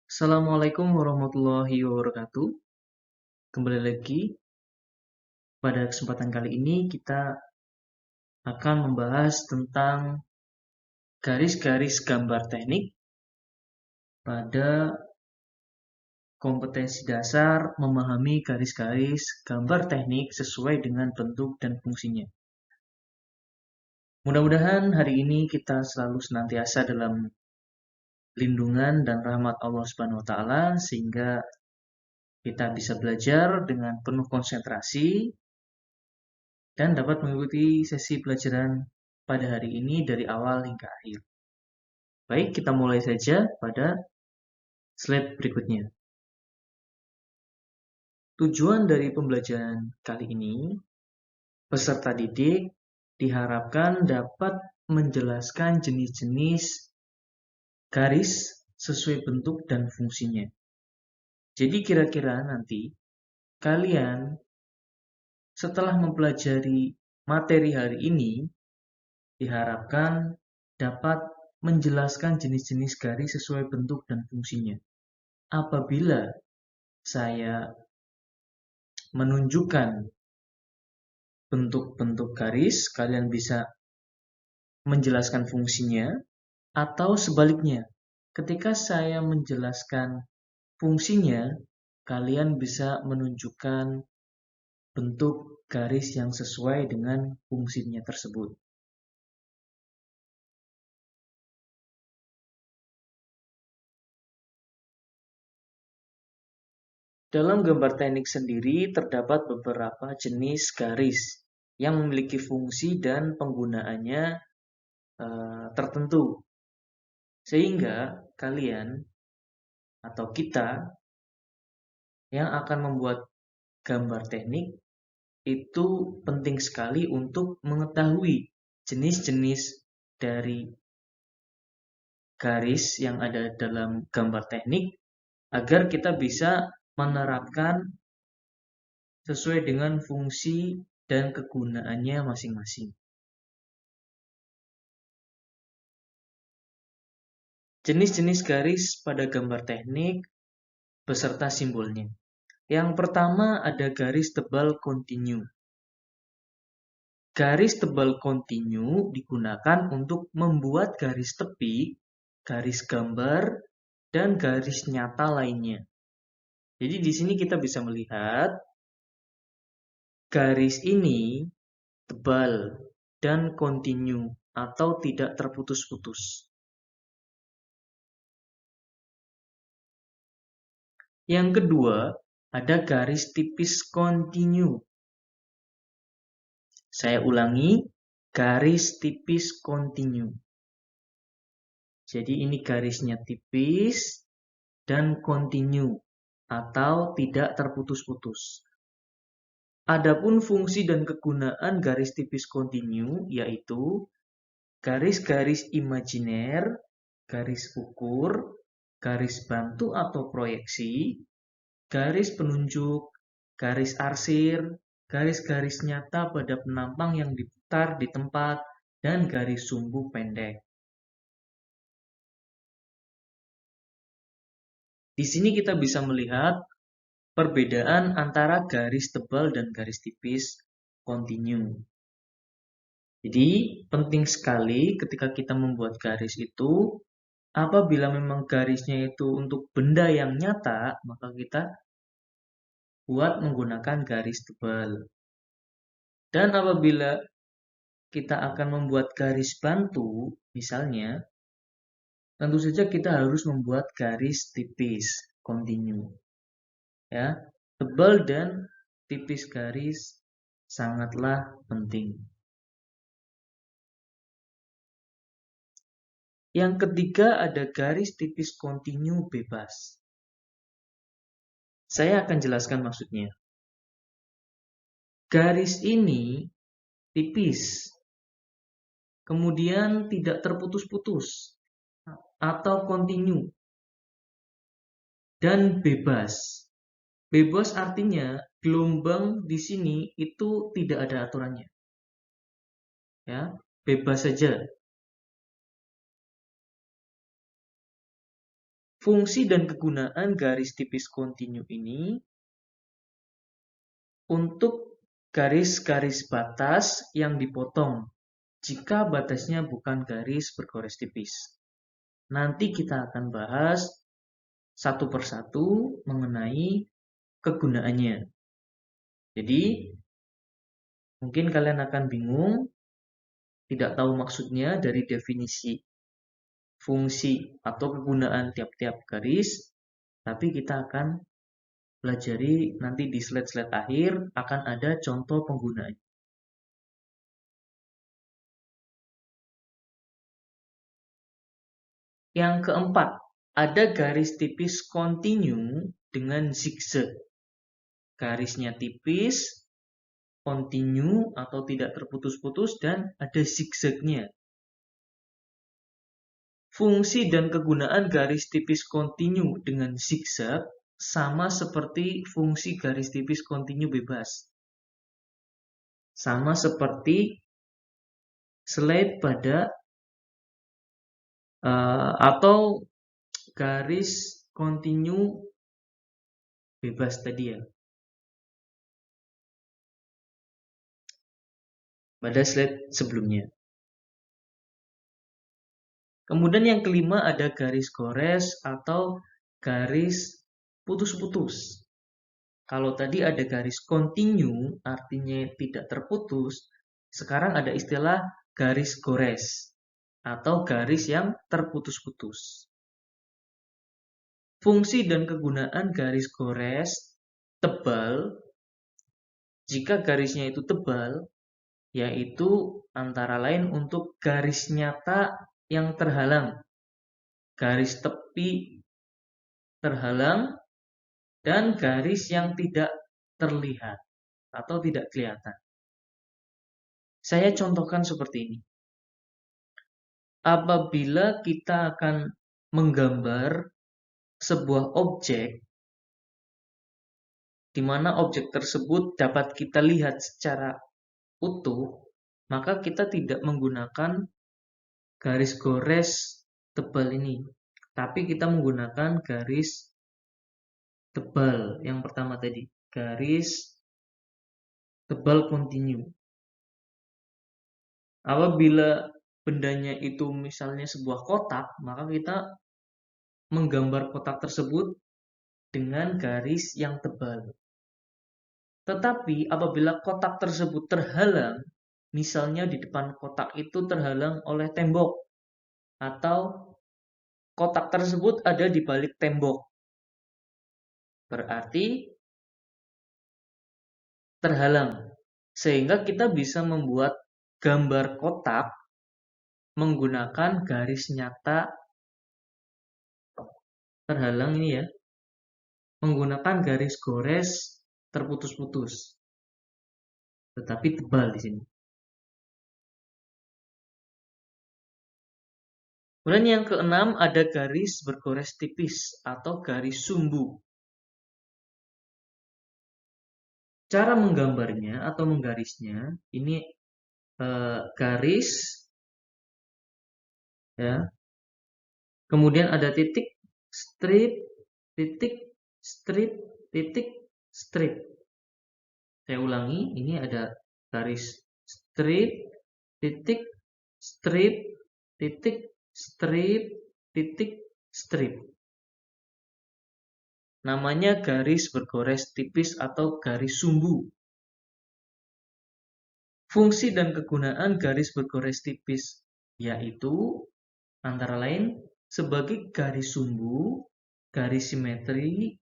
Assalamualaikum warahmatullahi wabarakatuh. Kembali lagi pada kesempatan kali ini kita akan membahas tentang garis-garis gambar teknik pada kompetensi dasar memahami garis-garis gambar teknik sesuai dengan bentuk dan fungsinya. Mudah-mudahan hari ini kita selalu senantiasa dalam lindungan dan rahmat Allah Subhanahu wa taala sehingga kita bisa belajar dengan penuh konsentrasi dan dapat mengikuti sesi pelajaran pada hari ini dari awal hingga akhir. Baik, kita mulai saja pada slide berikutnya. Tujuan dari pembelajaran kali ini, peserta didik diharapkan dapat menjelaskan jenis-jenis garis sesuai bentuk dan fungsinya. Jadi kira-kira nanti kalian setelah mempelajari materi hari ini diharapkan dapat menjelaskan jenis-jenis garis sesuai bentuk dan fungsinya. Apabila saya menunjukkan bentuk-bentuk garis, kalian bisa menjelaskan fungsinya, atau sebaliknya, ketika saya menjelaskan fungsinya, kalian bisa menunjukkan bentuk garis yang sesuai dengan fungsinya tersebut. Dalam gambar teknik sendiri terdapat beberapa jenis garis yang memiliki fungsi dan penggunaannya tertentu. Sehingga kalian atau kita yang akan membuat gambar teknik itu penting sekali untuk mengetahui jenis-jenis dari garis yang ada dalam gambar teknik agar kita bisa menerapkan sesuai dengan fungsi dan kegunaannya masing-masing. Jenis-jenis garis pada gambar teknik beserta simbolnya. Yang pertama ada garis tebal kontinu. Garis tebal kontinu digunakan untuk membuat garis tepi, garis gambar, dan garis nyata lainnya. Jadi di sini kita bisa melihat garis ini tebal dan kontinu atau tidak terputus-putus. Yang kedua, ada garis tipis kontinu. Saya ulangi, garis tipis kontinu. Jadi ini garisnya tipis dan kontinu atau tidak terputus-putus. Adapun fungsi dan kegunaan garis tipis kontinu yaitu garis-garis imajiner, garis ukur, garis bantu atau proyeksi, garis penunjuk, garis arsir, garis-garis nyata pada penampang yang diputar di tempat, dan garis sumbu pendek. Di sini kita bisa melihat perbedaan antara garis tebal dan garis tipis kontinu. Jadi penting sekali ketika kita membuat garis itu, apabila memang garisnya itu untuk benda yang nyata, maka kita buat menggunakan garis tebal. Dan apabila kita akan membuat garis bantu, misalnya, tentu saja kita harus membuat garis tipis kontinu. Ya, tebal dan tipis garis sangatlah penting. Yang ketiga ada garis tipis kontinu bebas. Saya akan jelaskan maksudnya. Garis ini tipis, kemudian tidak terputus-putus atau kontinu, dan bebas. Bebas artinya gelombang di sini itu tidak ada aturannya. Ya, bebas saja. Fungsi dan kegunaan garis tipis kontinu ini untuk garis-garis batas yang dipotong jika batasnya bukan garis bergores tipis. Nanti kita akan bahas satu persatu mengenai kegunaannya. Jadi, mungkin kalian akan bingung, tidak tahu maksudnya dari definisi fungsi atau kegunaan tiap-tiap garis, tapi kita akan pelajari nanti di slide-slide akhir akan ada contoh penggunaan. Yang keempat, ada garis tipis kontinu dengan zigzag. Garisnya tipis, kontinu atau tidak terputus-putus, dan ada zigzagnya. Fungsi dan kegunaan garis tipis kontinu dengan zigzag sama seperti fungsi garis tipis kontinu bebas. Sama seperti slide pada atau garis kontinu bebas tadi ya. Pada slide sebelumnya. Kemudian yang kelima ada garis gores atau garis putus-putus. Kalau tadi ada garis kontinu, artinya tidak terputus. Sekarang ada istilah garis gores atau garis yang terputus-putus. Fungsi dan kegunaan garis gores tebal, jika garisnya itu tebal, yaitu antara lain untuk garis nyata yang terhalang, garis tepi terhalang, dan garis yang tidak terlihat atau tidak kelihatan. Saya contohkan seperti ini. Apabila kita akan menggambar sebuah objek, di mana objek tersebut dapat kita lihat secara utuh, maka kita tidak menggunakan garis gores tebal ini, tapi kita menggunakan garis tebal yang pertama tadi, garis tebal kontinu. Apabila bendanya itu misalnya sebuah kotak, maka kita menggambar kotak tersebut dengan garis yang tebal. Tetapi apabila kotak tersebut terhalang, misalnya di depan kotak itu terhalang oleh tembok, atau kotak tersebut ada di balik tembok, berarti terhalang. Sehingga kita bisa membuat gambar kotak menggunakan garis nyata terhalang ini ya, menggunakan garis gores terputus-putus, tetapi tebal di sini. Kemudian yang keenam ada garis bergores tipis atau garis sumbu. Cara menggambarnya atau menggarisnya ini garis ya. Kemudian ada titik, strip, titik, strip, titik, strip. Saya ulangi, ini ada garis strip, titik, strip, titik, strip, titik, strip. Namanya garis bergores tipis atau garis sumbu. Fungsi dan kegunaan garis bergores tipis yaitu antara lain sebagai garis sumbu, garis simetri,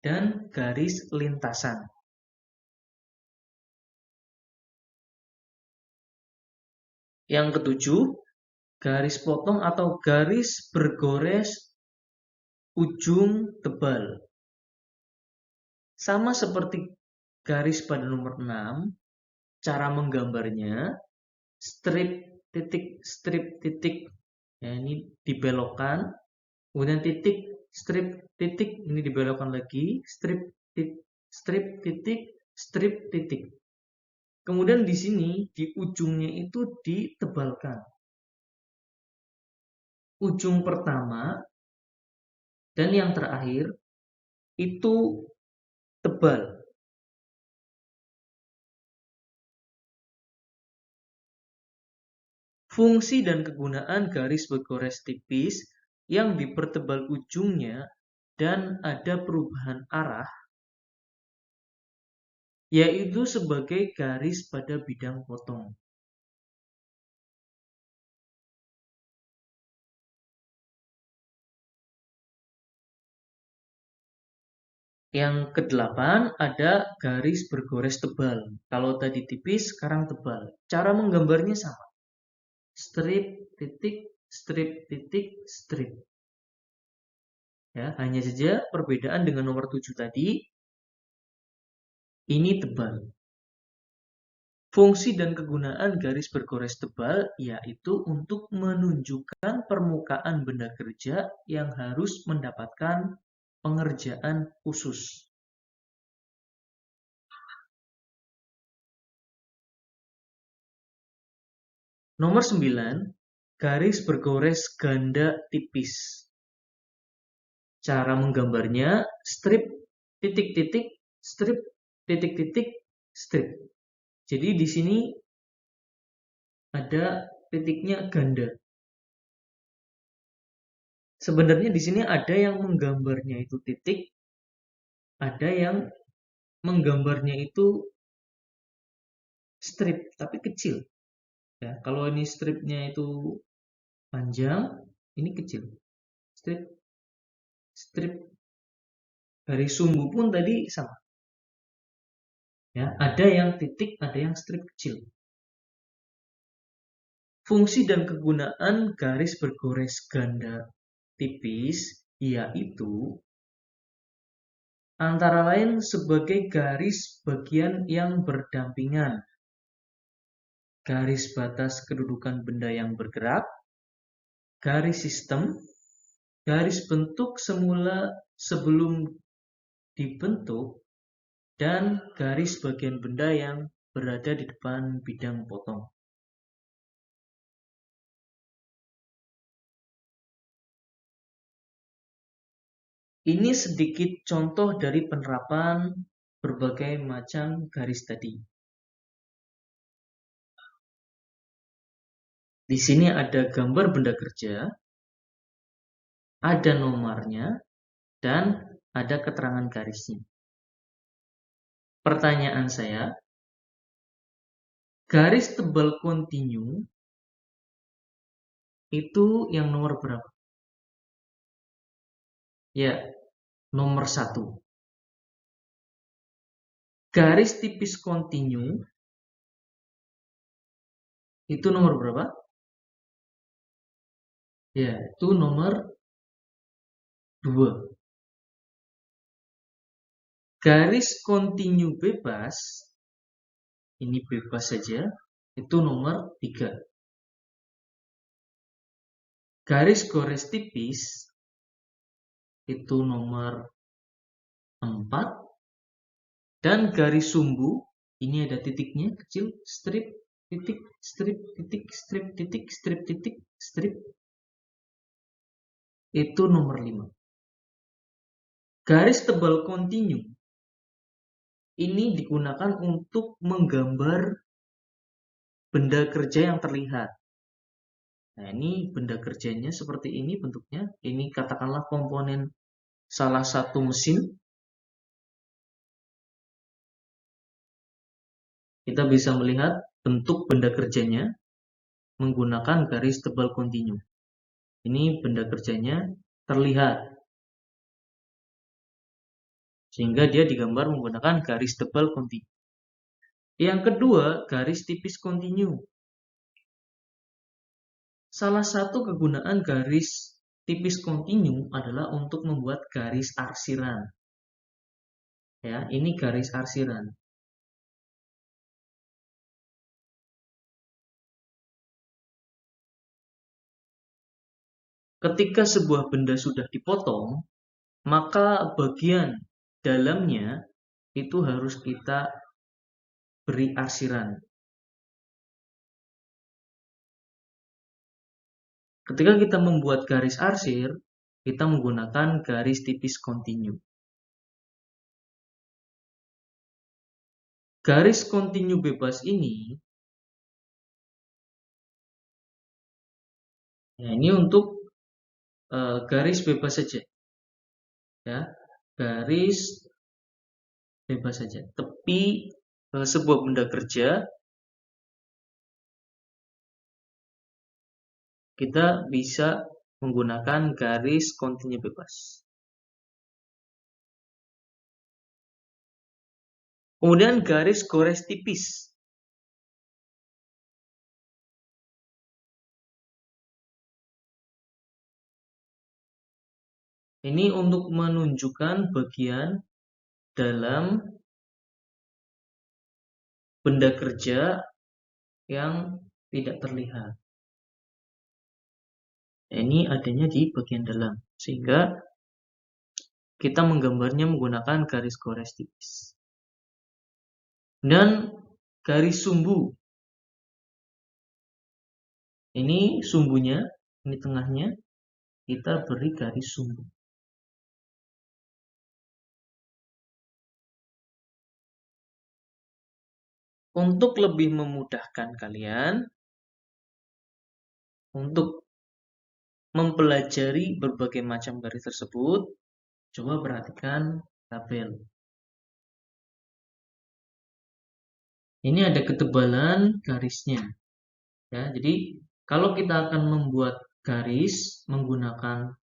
dan garis lintasan. Yang ketujuh, garis potong atau garis bergores ujung tebal. Sama seperti garis pada nomor 6, cara menggambarnya strip titik strip titik ya, ini dibelokkan, kemudian titik strip titik ini dibelokkan lagi, strip titik strip titik. Kemudian di sini di ujungnya itu ditebalkan. Ujung pertama Dan yang terakhir itu tebal. Fungsi dan kegunaan garis bergores tipis yang dipertebal ujungnya dan ada perubahan arah, yaitu sebagai garis pada bidang potong. Yang kedelapan ada garis bergores tebal. Kalau tadi tipis, sekarang tebal. Cara menggambarnya sama. Strip, titik, strip, titik, strip. Ya, hanya saja perbedaan dengan nomor 7 tadi, ini tebal. Fungsi dan kegunaan garis bergores tebal yaitu untuk menunjukkan permukaan benda kerja yang harus mendapatkan pengerjaan khusus. Nomor 9, garis bergores ganda tipis. Cara menggambarnya strip, titik-titik, strip, titik-titik, strip. Jadi di sini ada titiknya ganda. Sebenarnya di sini ada yang menggambarnya itu titik, ada yang menggambarnya itu strip tapi kecil. Ya, kalau ini stripnya itu panjang, ini kecil. Strip, strip garis sumbu pun tadi sama. Ya, ada yang titik, ada yang strip kecil. Fungsi dan kegunaan garis bergores ganda tipis yaitu antara lain sebagai garis bagian yang berdampingan, garis batas kedudukan benda yang bergerak, garis sistem, garis bentuk semula sebelum dibentuk, dan garis bagian benda yang berada di depan bidang potong. Ini sedikit contoh dari penerapan berbagai macam garis tadi. Di sini ada gambar benda kerja, ada nomornya, dan ada keterangan garisnya. Pertanyaan saya, garis tebal kontinu itu yang nomor berapa? Ya, nomor 1. Garis tipis kontinu itu nomor berapa? Ya, itu nomor 2. Garis kontinu bebas, ini bebas saja, itu nomor 3. Garis gores tipis itu nomor 4. Dan garis sumbu, ini ada titiknya kecil, strip, titik, strip, titik, strip, titik, strip, titik, strip, itu nomor 5. Garis tebal kontinu ini digunakan untuk menggambar benda kerja yang terlihat. Nah, ini benda kerjanya seperti ini bentuknya. Ini katakanlah komponen salah satu mesin. Kita bisa melihat bentuk benda kerjanya menggunakan garis tebal kontinu. Ini benda kerjanya terlihat, sehingga dia digambar menggunakan garis tebal kontinu. Yang kedua, garis tipis kontinu. Salah satu kegunaan garis tipis kontinu adalah untuk membuat garis arsiran. Ya, ini garis arsiran. Ketika sebuah benda sudah dipotong, maka bagian dalamnya itu harus kita beri arsiran. Ketika kita membuat garis arsir, kita menggunakan garis tipis kontinu. Garis kontinu bebas ini, ya ini untuk garis bebas saja, ya, garis bebas saja. Tepi sebuah benda kerja, kita bisa menggunakan garis kontinu bebas. Kemudian garis gores tipis. Ini untuk menunjukkan bagian dalam benda kerja yang tidak terlihat. Ini adanya di bagian dalam, sehingga kita menggambarnya menggunakan garis gores tipis. Dan garis sumbu. Ini sumbunya, ini tengahnya, kita beri garis sumbu. Untuk lebih memudahkan kalian, untuk mempelajari berbagai macam garis tersebut, coba perhatikan tabel. Ini ada ketebalan garisnya. Ya, jadi kalau kita akan membuat garis menggunakan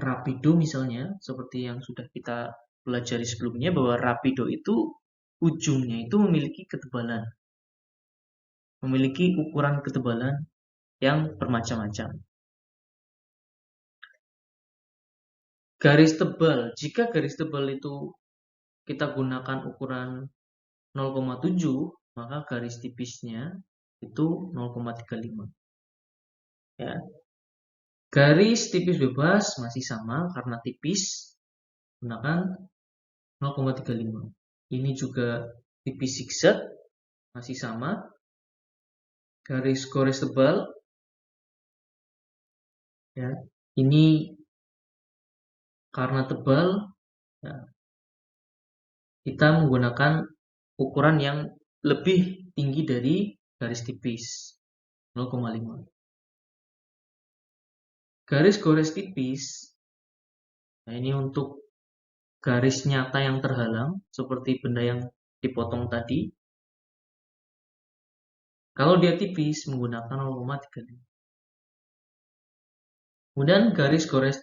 rapido misalnya, seperti yang sudah kita pelajari sebelumnya, bahwa rapido itu ujungnya itu memiliki ketebalan, memiliki ukuran ketebalan yang bermacam-macam. Garis tebal, jika garis tebal itu kita gunakan ukuran 0,7, maka garis tipisnya itu 0,35. Ya. Garis tipis bebas masih sama karena tipis, gunakan 0,35. Ini juga tipis zigzag masih sama. Garis gores tebal, ya, ini karena tebal, ya, kita menggunakan ukuran yang lebih tinggi dari garis tipis, 0,5. Garis gores tipis, nah ini untuk garis nyata yang terhalang, seperti benda yang dipotong tadi. Kalau dia tipis, menggunakan 0,35. Kemudian garis gores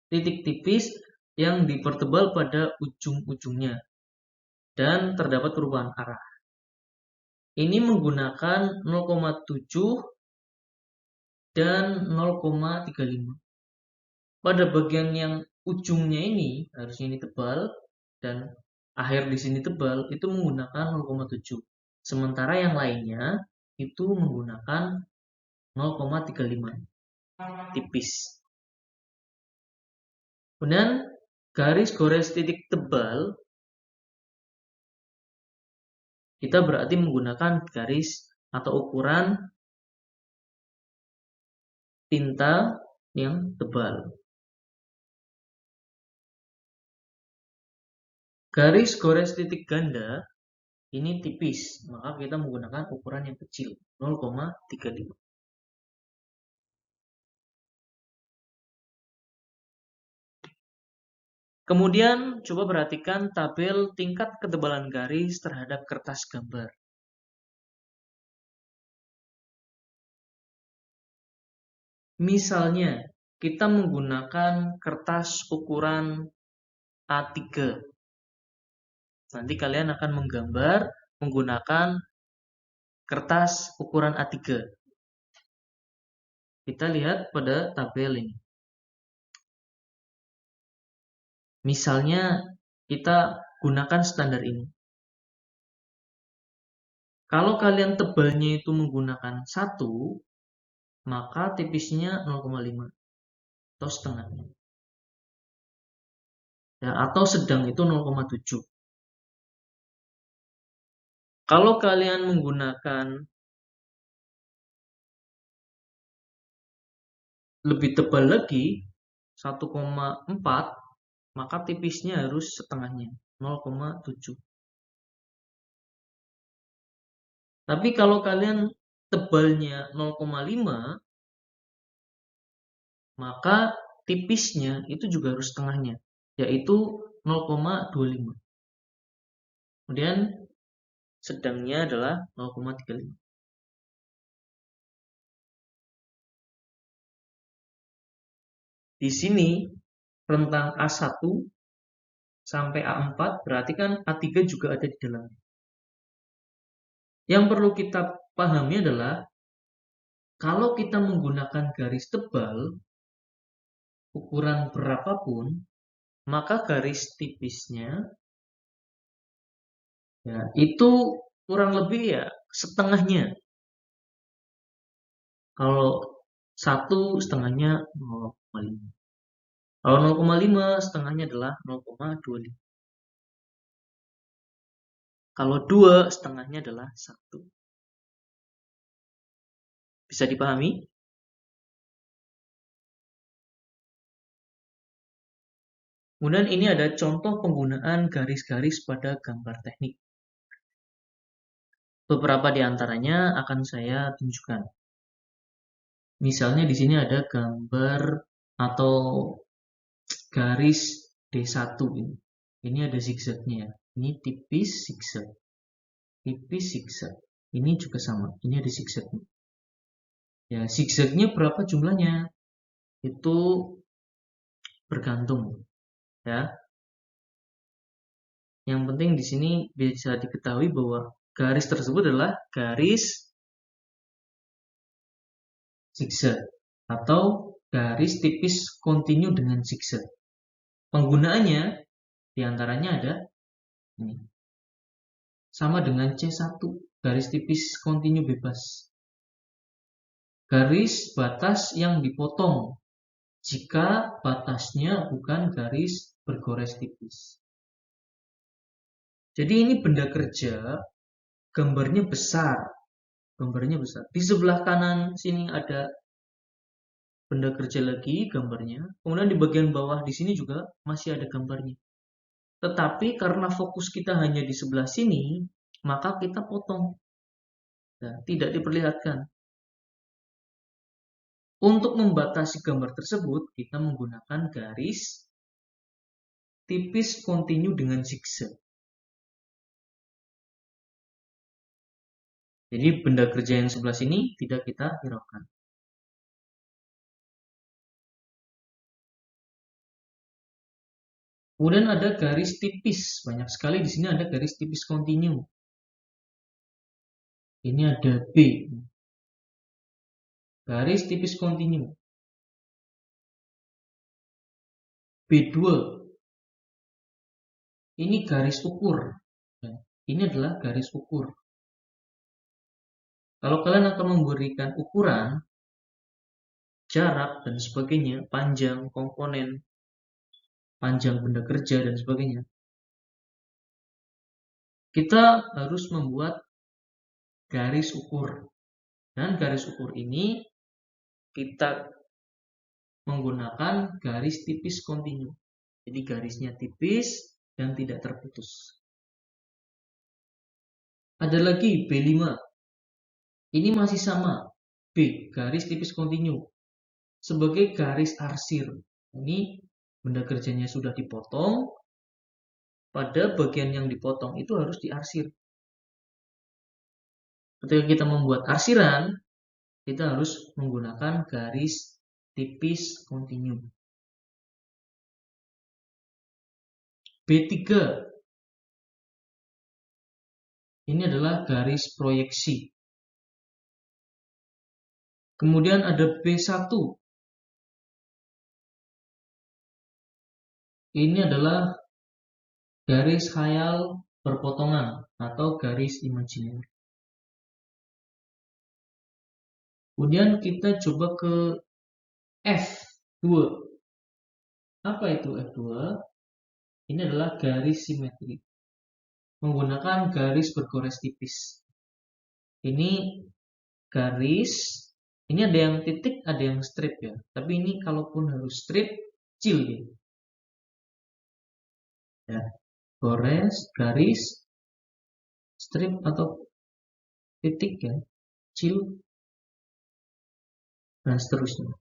titik tipis yang dipertebal pada ujung-ujungnya dan terdapat perubahan arah. Ini menggunakan 0,7 dan 0,35. Pada bagian yang ujungnya ini, harusnya ini tebal dan akhir di sini tebal, itu menggunakan 0,7. Sementara yang lainnya itu menggunakan 0,35. Tipis. Kemudian garis gores titik tebal, kita berarti menggunakan garis atau ukuran tinta yang tebal. Garis gores titik ganda ini tipis, maka kita menggunakan ukuran yang kecil, 0,35. Kemudian coba perhatikan tabel tingkat ketebalan garis terhadap kertas gambar. Misalnya, kita menggunakan kertas ukuran A3. Nanti kalian akan menggambar menggunakan kertas ukuran A3. Kita lihat pada tabel ini. Misalnya, kita gunakan standar ini. Kalau kalian tebalnya itu menggunakan 1, maka tipisnya 0,5 atau setengahnya. Ya, atau sedang itu 0,7. Kalau kalian menggunakan lebih tebal lagi, 1,4, maka tipisnya harus setengahnya, 0,7. Tapi kalau kalian tebalnya 0,5, maka tipisnya itu juga harus setengahnya, yaitu 0,25. Kemudian sedangnya adalah 0,35. Di sini rentang A1 sampai A4 berarti kan A3 juga ada di dalamnya. Yang perlu kita pahami adalah kalau kita menggunakan garis tebal ukuran berapapun, maka garis tipisnya ya itu kurang lebih ya setengahnya. Kalau 1 setengahnya 0,5. Kalau 0,5 setengahnya adalah 0,25. Kalau 2 setengahnya adalah 1. Bisa dipahami? Kemudian ini ada contoh penggunaan garis-garis pada gambar teknik. Beberapa di antaranya akan saya tunjukkan. Misalnya di sini ada gambar atau garis D1 ini. Ini ada zigzagnya. Ini tipis zigzag. Tipis zigzag. Ini juga sama. Ini ada zigzagnya. Ya, zigzagnya berapa jumlahnya? Itu bergantung, ya. Yang penting di sini bisa diketahui bahwa garis tersebut adalah garis zigzag atau garis tipis kontinu dengan zigzag. Penggunaannya diantaranya ada ini. Sama dengan C1, garis tipis kontinu bebas. Garis batas yang dipotong jika batasnya bukan garis bergores tipis. Jadi ini benda kerja, gambarnya besar. Di sebelah kanan sini ada benda kerja lagi gambarnya. Kemudian di bagian bawah di sini juga masih ada gambarnya. Tetapi karena fokus kita hanya di sebelah sini, maka kita potong. Nah, tidak diperlihatkan. Untuk membatasi gambar tersebut, kita menggunakan garis tipis kontinu dengan zigzag. Jadi benda kerja yang sebelah sini tidak kita hiraukan. Kemudian ada garis tipis. Banyak sekali di sini ada garis tipis kontinu. Ini ada B. Garis tipis kontinu. B2. Ini garis ukur. Ini adalah garis ukur. Kalau kalian akan memberikan ukuran, jarak dan sebagainya, panjang komponen, panjang benda kerja dan sebagainya, kita harus membuat garis ukur. Dan garis ukur ini kita menggunakan garis tipis kontinu. Jadi garisnya tipis dan tidak terputus. Ada lagi B5. Ini masih sama. B, garis tipis kontinu. Sebagai garis arsir. Ini benda kerjanya sudah dipotong. Pada bagian yang dipotong itu harus diarsir. Ketika kita membuat arsiran, kita harus menggunakan garis tipis kontinu. B3. Ini adalah garis proyeksi. Kemudian ada B1. Ini adalah garis khayal berpotongan atau garis imajiner. Kemudian kita coba ke F2. Apa itu F2? Ini adalah garis simetri. Menggunakan garis bergores tipis. Ini garis, ini ada yang titik, ada yang strip ya. Tapi ini kalaupun harus strip, kecil gitu. Ya, gores, garis, strip atau titik ya, kecil, dan seterusnya.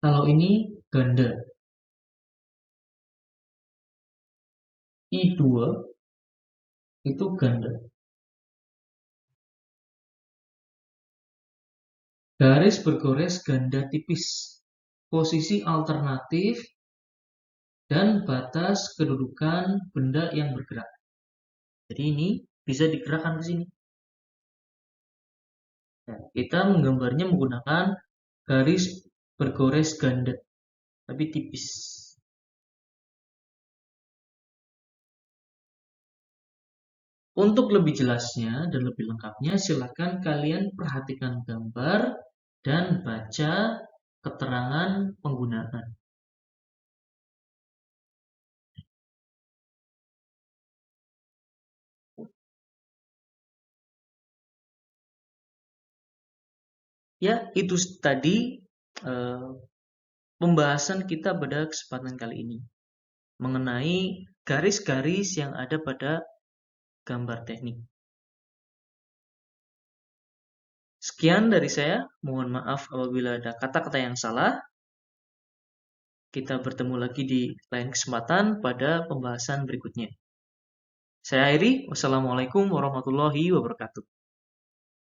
Kalau ini ganda, I2 itu ganda. Garis bergores ganda tipis, posisi alternatif, dan batas kedudukan benda yang bergerak. Jadi ini bisa digerakkan ke sini. Nah, kita menggambarnya menggunakan garis bergores ganda, tapi tipis. Untuk lebih jelasnya dan lebih lengkapnya, silakan kalian perhatikan gambar dan baca keterangan penggunaan. Ya, itu tadi pembahasan kita pada kesempatan kali ini mengenai garis-garis yang ada pada gambar teknik. Sekian dari saya, mohon maaf apabila ada kata-kata yang salah. Kita bertemu lagi di lain kesempatan pada pembahasan berikutnya. Saya Airi, wassalamualaikum warahmatullahi wabarakatuh.